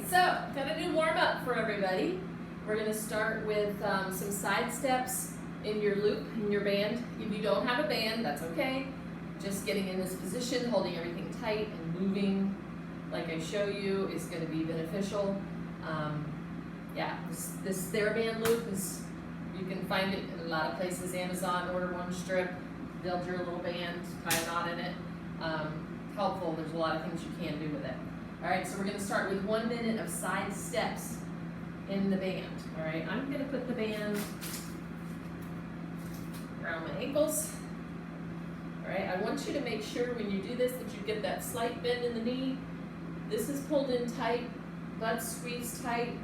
so got a new warm up for everybody. We're going to start with some side steps in your loop, in your band. If you don't have a band, that's okay. Just getting in this position, holding everything tight and moving like I show you is going to be beneficial. This TheraBand loop is, you can find it in a lot of places. Amazon, order one strip, build your little band, tie a knot in it. Helpful, there's a lot of things you can do with it. All right, so we're going to start with 1 minute of side steps in the band. All right, I'm going to put the band around my ankles. All right, I want you to make sure when you do this that you get that slight bend in the knee. This is pulled in tight, butt squeezed tight,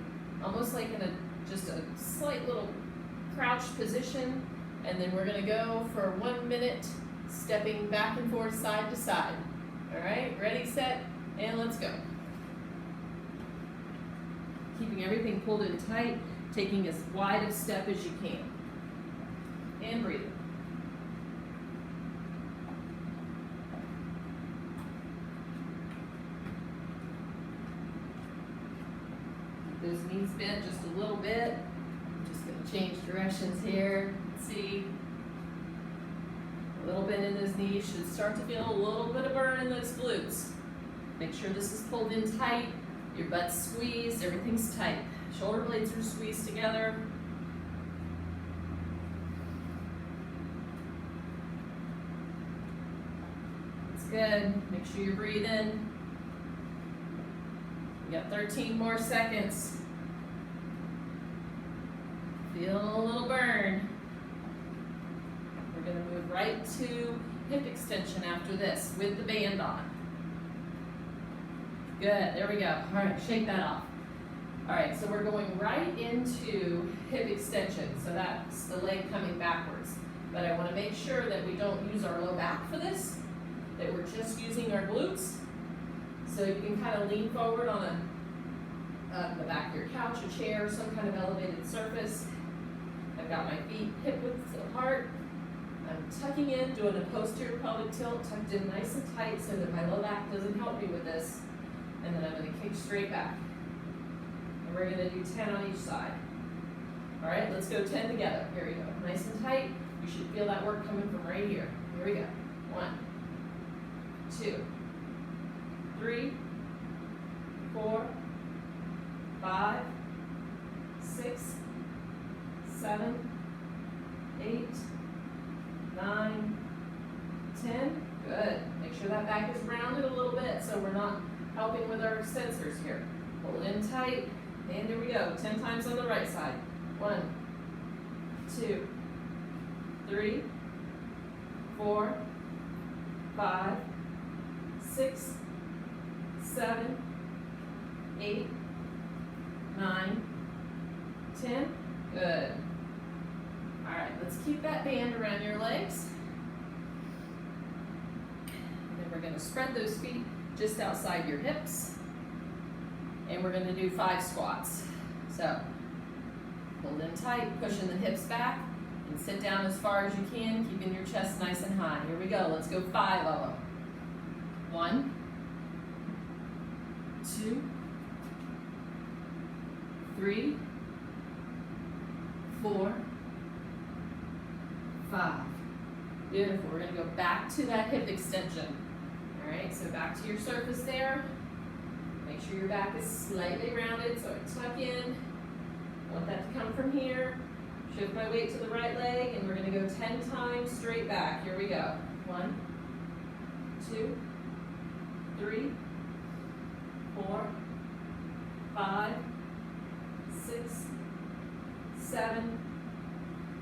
almost like in just a slight little crouched position. And then we're going to go for 1 minute, stepping back and forth, side to side. All right, ready, set, and let's go. Keeping everything pulled in tight, taking as wide a step as you can. And breathing. Keep those knees bent just a little bit. I'm just going to change directions here. Let's see. A little bit in those knees, should start to feel a little bit of burn in those glutes. Make sure this is pulled in tight, your butt's squeezed, everything's tight. Shoulder blades are squeezed together. That's good. Make sure you're breathing. You got 13 more seconds. Feeling a little burn. We're going to move right to hip extension after this with the band on. Good, there we go. All right, shake that off. All right, so we're going right into hip extension. So that's the leg coming backwards. But I want to make sure that we don't use our low back for this, that we're just using our glutes. So you can kind of lean forward on the back of your couch, a chair, some kind of elevated surface. I've got my feet hip width apart. I'm tucking in, doing a posterior pelvic tilt, tucked in nice and tight so that my low back doesn't help me with this. And then I'm going to kick straight back. And we're going to do 10 on each side. All right, let's go 10 together. Here we go. Nice and tight. You should feel that work coming from right here. Here we go. 1, 2, 3, 4, 5, 6, 7, 8, 9, 10. Good. Make sure that back is rounded a little bit so we're not helping with our extensors here. Hold in tight. And here we go. 10 times on the right side. 1, 2, 3, 4, 5, 6, 7, 8, 9, 10. Good. All right, let's keep that band around your legs. And then we're going to spread those feet just outside your hips. And we're going to do 5 squats. So, hold in tight, pushing the hips back, and sit down as far as you can, keeping your chest nice and high. Here we go. Let's go 5 of them. 1, 2, 3, 4, 5. Beautiful. We're going to go back to that hip extension. All right, so back to your surface there. Make sure your back is slightly rounded, so I tuck in. I want that to come from here. Shift my weight to the right leg, and we're going to go 10 times straight back. Here we go. 1, 2, 3, 4, 5, 6, 7,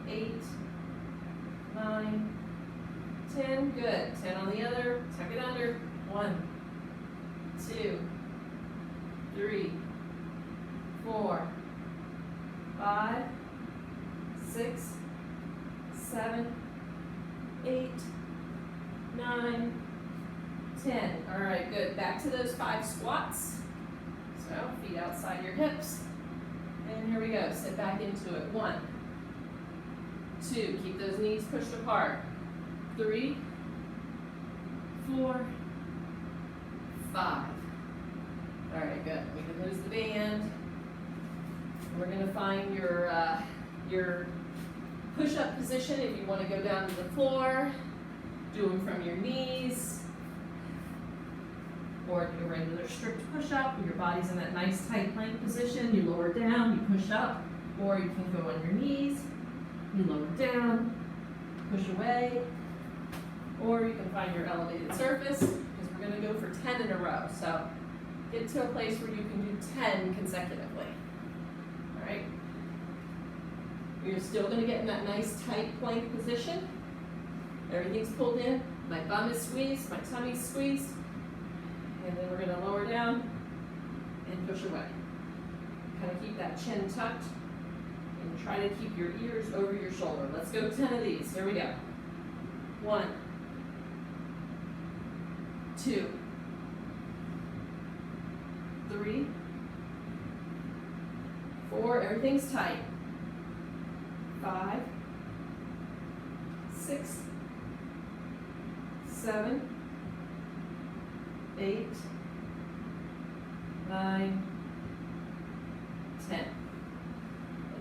8, 9, 10. Good. 10 on the other. Tuck it under. 1, 2, 3, 4, 5, 6, 7, 8, 9, 10. All right, good. Back to those 5 squats. So feet outside your hips. And here we go. Sit back into it. 1, 2. Keep those knees pushed apart. 3, 4, 5. All right, good. We can There's the band. We're gonna find your push-up position if you wanna go down to the floor. Do them from your knees. Or do a regular strict push-up, your body's in that nice tight plank position. You lower down, you push up, or you can go on your knees. You lower down, push away, or you can find your elevated surface, because we're gonna go for 10 in a row. So get to a place where you can do 10 consecutively. All right? You're still gonna get in that nice tight plank position. Everything's pulled in, my bum is squeezed, my tummy's squeezed, and then we're gonna lower down and push away. Kind of keep that chin tucked, and try to keep your ears over your shoulder. Let's go 10 of these, here we go. 1, 2, 3, 4, everything's tight. 5, 6, 7, 8, 9, 10.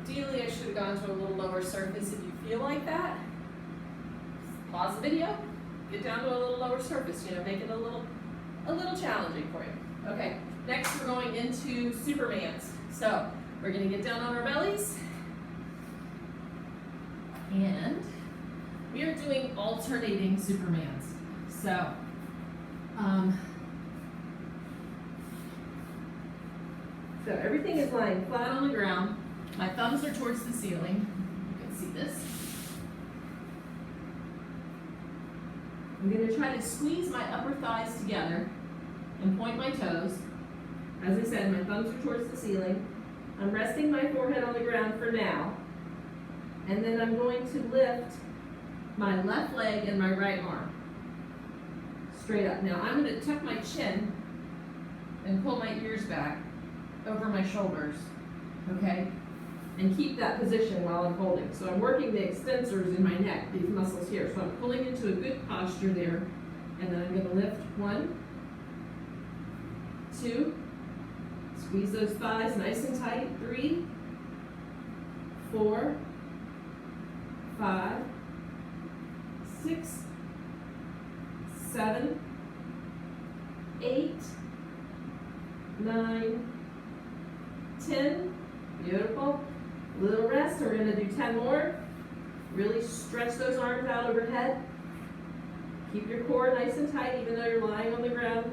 Ideally, I should have gone to a little lower surface. If you feel like that, pause the video, get down to a little lower surface, make it a little challenging for you. Okay, next we're going into Supermans. So we're gonna get down on our bellies, and we are doing alternating Supermans. So, so everything is lying flat on the ground. My thumbs are towards the ceiling. You can see this. I'm going to try to squeeze my upper thighs together and point my toes. As I said, my thumbs are towards the ceiling. I'm resting my forehead on the ground for now. And then I'm going to lift my left leg and my right arm straight up. Now I'm going to tuck my chin and pull my ears back over my shoulders, okay? And keep that position while I'm holding. So I'm working the extensors in my neck, these muscles here. So I'm pulling into a good posture there. And then I'm going to lift 1, 2, squeeze those thighs nice and tight, 3, 4, 5, 6, 7, 8, 9, 10. Beautiful. Little rest. We're going to do 10 more. Really stretch those arms out overhead. Keep your core nice and tight even though you're lying on the ground.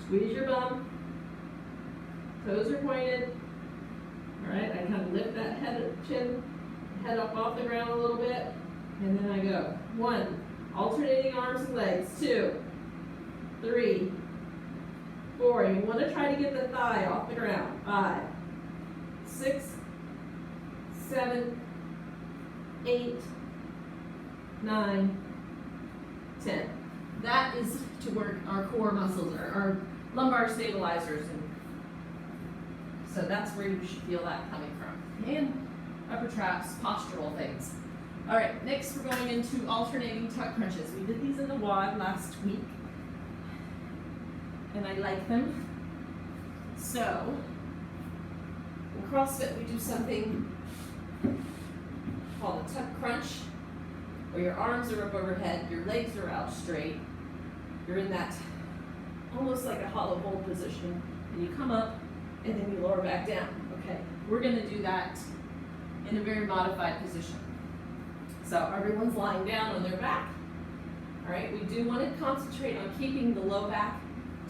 Squeeze your bum. Toes are pointed. All right, I kind of lift that head up off the ground a little bit, and then I go. 1, alternating arms and legs. 2, 3, 4. You want to try to get the thigh off the ground. 5, 6, 7, 8, 9, 10. That is to work our core muscles, our lumbar stabilizers, and so that's where you should feel that coming from. And upper traps, postural things. All right, next we're going into alternating tuck crunches. We did these in the WOD last week, and I like them. So, in CrossFit we do something called a tuck crunch, where your arms are up overhead, your legs are out straight. You're in that almost like a hollow hold position, and you come up, and then you lower back down. Okay, we're going to do that in a very modified position. So everyone's lying down on their back. All right, we do want to concentrate on keeping the low back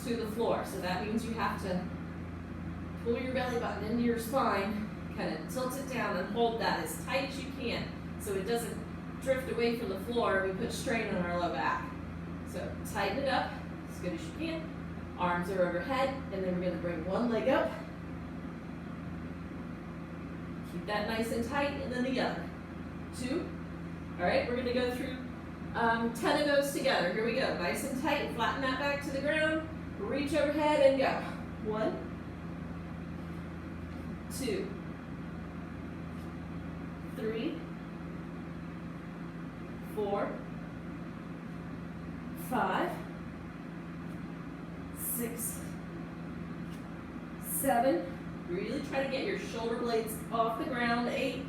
to the floor. So that means you have to pull your belly button into your spine, kind of tilt it down and hold that as tight as you can so it doesn't drift away from the floor and we put strain on our low back. So tighten it up as good as you can. Arms are overhead, and then we're going to bring one leg up. Keep that nice and tight, and then the other. 2. All right, we're going to go through 10 of those together. Here we go. Nice and tight. Flatten that back to the ground. Reach overhead and go. 1, 2, 3, 4, 5, 6, 7. Really try to get your shoulder blades off the ground. 8,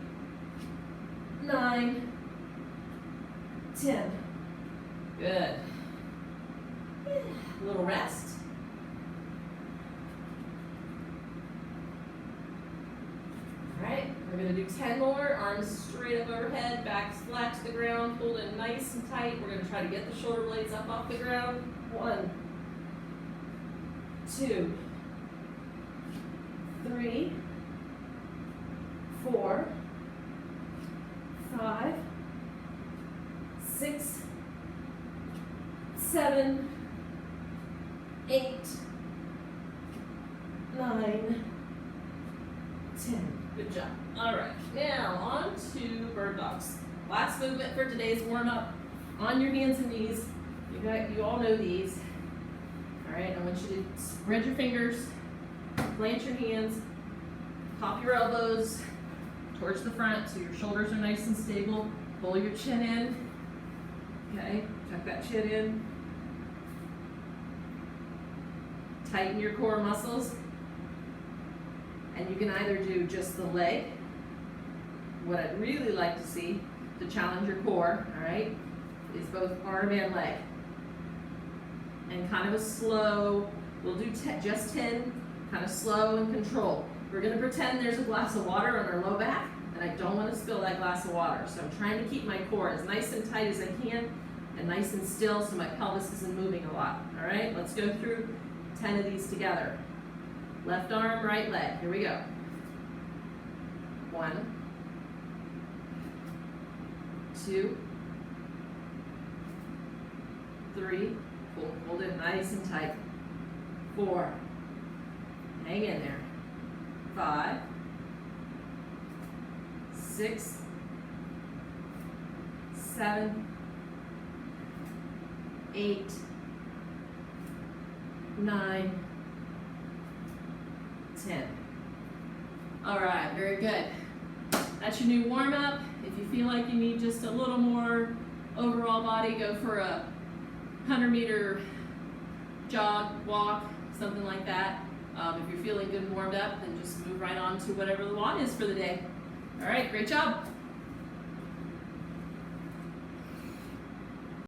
9, 10. Good. A little rest. All right, we're gonna do 10 more. Arms straight up overhead, backs flat to the ground. Hold it nice and tight. We're gonna try to get the shoulder blades up off the ground. 1, 2, 3, 4, 5, 6, 7, 8, 9, 10. Good job. All right, now on to bird dogs. Last movement for today's warm up. On your hands and knees. You all know these. All right, I want you to spread your fingers, plant your hands, pop your elbows towards the front so your shoulders are nice and stable. Pull your chin in. Okay, tuck that chin in. Tighten your core muscles. And you can either do just the leg. What I'd really like to see to challenge your core, all right, is both arm and leg. And kind of a slow, we'll do just 10, kind of slow and controlled. We're gonna pretend there's a glass of water on our low back, and I don't wanna spill that glass of water. So I'm trying to keep my core as nice and tight as I can, and nice and still so my pelvis isn't moving a lot. All right, let's go through 10 of these together. Left arm, right leg, here we go. 1, 2, 3, hold it nice and tight. 4, hang in there. 5, 6, 7, 8, 9, 10. All right, very good. That's your new warm up. If you feel like you need just a little more overall body, go for a 100-meter jog, walk, something like that. If you're feeling good and warmed up, then just move right on to whatever the want is for the day. All right, great job.